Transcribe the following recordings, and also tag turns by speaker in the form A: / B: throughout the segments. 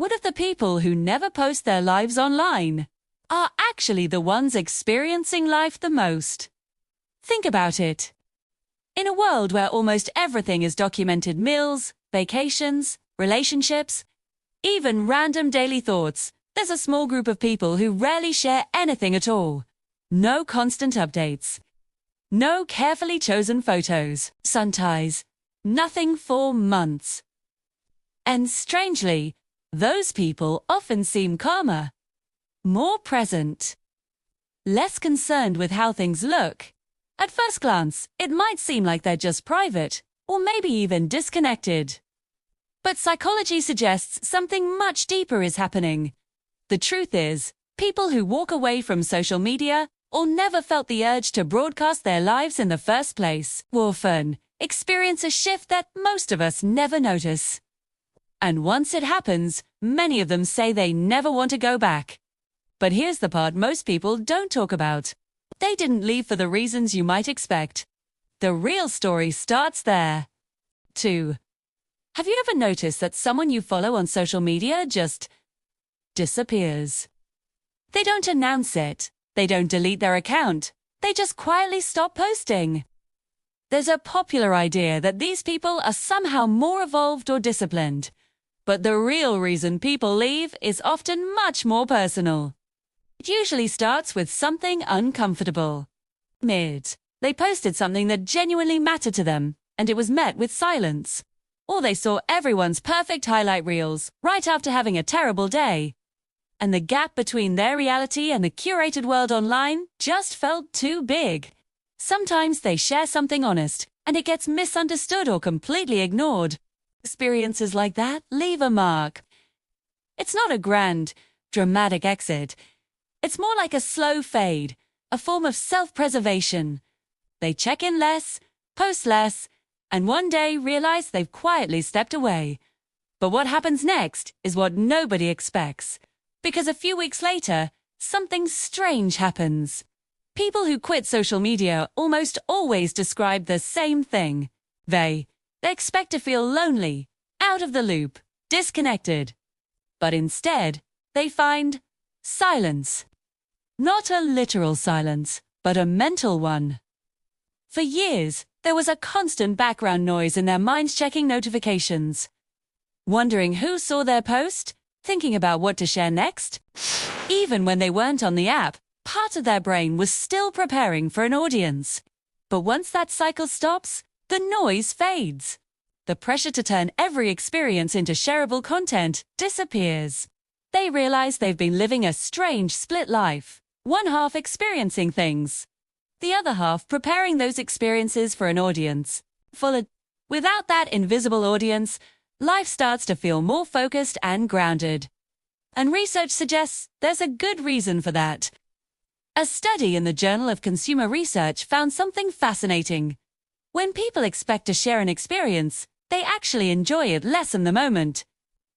A: What if the people who never post their lives online are actually the ones experiencing life the most? Think about it. In a world where almost everything is documented, meals, vacations, relationships, even random daily thoughts, there's a small group of people who rarely share anything at all. No constant updates. No carefully chosen photos, sun ties, nothing for months. And strangely, those people often seem calmer, more present, less concerned with how things look. At first glance, it might seem like they're just private, or maybe even disconnected. But psychology suggests something much deeper is happening. The truth is, people who walk away from social media or never felt the urge to broadcast their lives in the first place often experience a shift that most of us never notice. And once it happens, many of them say they never want to go back. But here's the part most people don't talk about. They didn't leave for the reasons you might expect. The real story starts there. 2. Have you ever noticed that someone you follow on social media just disappears? They don't announce it. They don't delete their account. They just quietly stop posting. There's a popular idea that these people are somehow more evolved or disciplined. But the real reason people leave is often much more personal. It usually starts with something uncomfortable. They posted something that genuinely mattered to them, and it was met with silence. Or they saw everyone's perfect highlight reels right after having a terrible day. And the gap between their reality and the curated world online just felt too big. Sometimes they share something honest, and it gets misunderstood or completely ignored. Experiences like that leave a mark. It's not a grand, dramatic exit. It's more like a slow fade, a form of self-preservation. They check in less, post less, and one day realize they've quietly stepped away. But what happens next is what nobody expects. Because a few weeks later, something strange happens. People who quit social media almost always describe the same thing. They expect to feel lonely, out of the loop, disconnected. But instead, they find silence. Not a literal silence, but a mental one. For years, there was a constant background noise in their minds checking notifications. Wondering who saw their post, thinking about what to share next. Even when they weren't on the app, part of their brain was still preparing for an audience. But once that cycle stops, the noise fades. The pressure to turn every experience into shareable content disappears. They realize they've been living a strange split life. One half experiencing things, the other half preparing those experiences for an audience. Without that invisible audience, life starts to feel more focused and grounded. And research suggests there's a good reason for that. A study in the Journal of Consumer Research found something fascinating. When people expect to share an experience, they actually enjoy it less in the moment.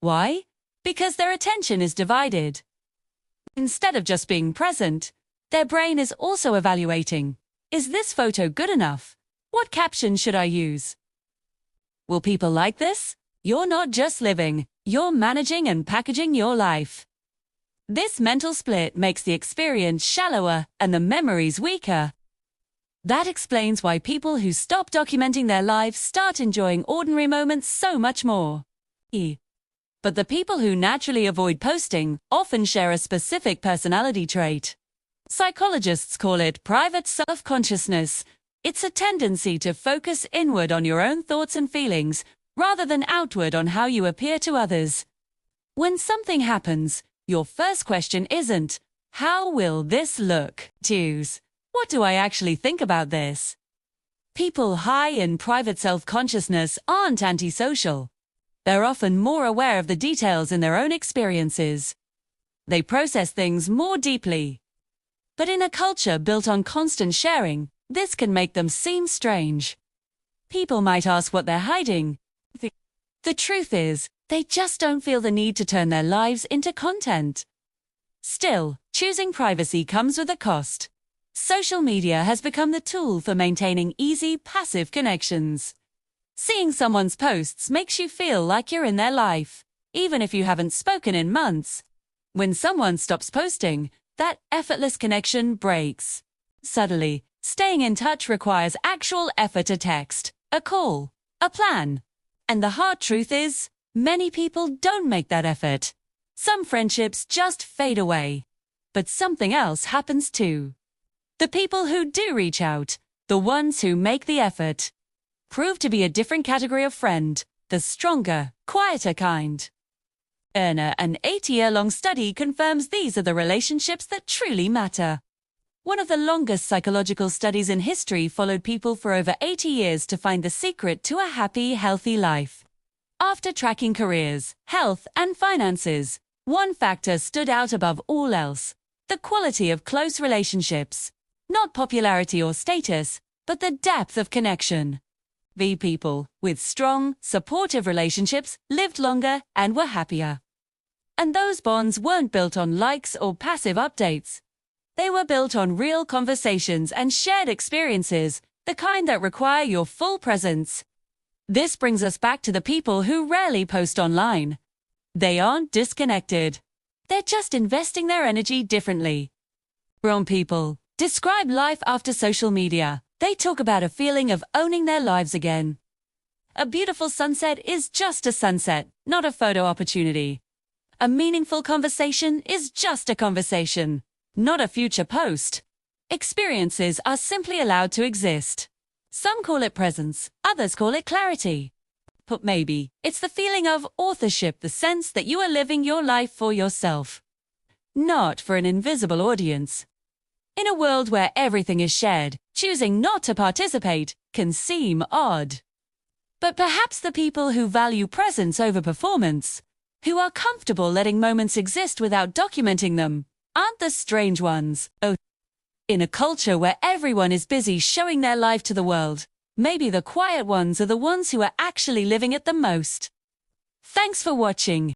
A: Why? Because their attention is divided. Instead of just being present, their brain is also evaluating. Is this photo good enough? What caption should I use? Will people like this? You're not just living, you're managing and packaging your life. This mental split makes the experience shallower and the memories weaker. That explains why people who stop documenting their lives start enjoying ordinary moments so much more. But the people who naturally avoid posting often share a specific personality trait. Psychologists call it private self-consciousness. It's a tendency to focus inward on your own thoughts and feelings rather than outward on how you appear to others. When something happens, your first question isn't, how will this look? Choose, what do I actually think about this? People high in private self-consciousness aren't antisocial. They're often more aware of the details in their own experiences. They process things more deeply. But in a culture built on constant sharing, this can make them seem strange. People might ask what they're hiding. The truth is, they just don't feel the need to turn their lives into content. Still, choosing privacy comes with a cost. Social media has become the tool for maintaining easy, passive connections. Seeing someone's posts makes you feel like you're in their life, even if you haven't spoken in months. When someone stops posting, that effortless connection breaks. Suddenly, staying in touch requires actual effort: a text, a call, a plan. And the hard truth is, many people don't make that effort. Some friendships just fade away. But something else happens too. The people who do reach out, the ones who make the effort, prove to be a different category of friend, the stronger, quieter kind. An 80-year-long study confirms these are the relationships that truly matter. One of the longest psychological studies in history followed people for over 80 years to find the secret to a happy, healthy life. After tracking careers, health, and finances, one factor stood out above all else: the quality of close relationships. Not popularity or status, but the depth of connection. The people with strong, supportive relationships lived longer and were happier. And those bonds weren't built on likes or passive updates. They were built on real conversations and shared experiences, the kind that require your full presence. This brings us back to the people who rarely post online. They aren't disconnected. They're just investing their energy differently. Grown people describe life after social media. They talk about a feeling of owning their lives again. A beautiful sunset is just a sunset, not a photo opportunity. A meaningful conversation is just a conversation, not a future post. Experiences are simply allowed to exist. Some call it presence, others call it clarity. But maybe it's the feeling of authorship, the sense that you are living your life for yourself, not for an invisible audience. In a world where everything is shared, choosing not to participate can seem odd. But perhaps the people who value presence over performance, who are comfortable letting moments exist without documenting them, aren't the strange ones. Oh, in a culture where everyone is busy showing their life to the world, maybe the quiet ones are the ones who are actually living it the most. Thanks for watching.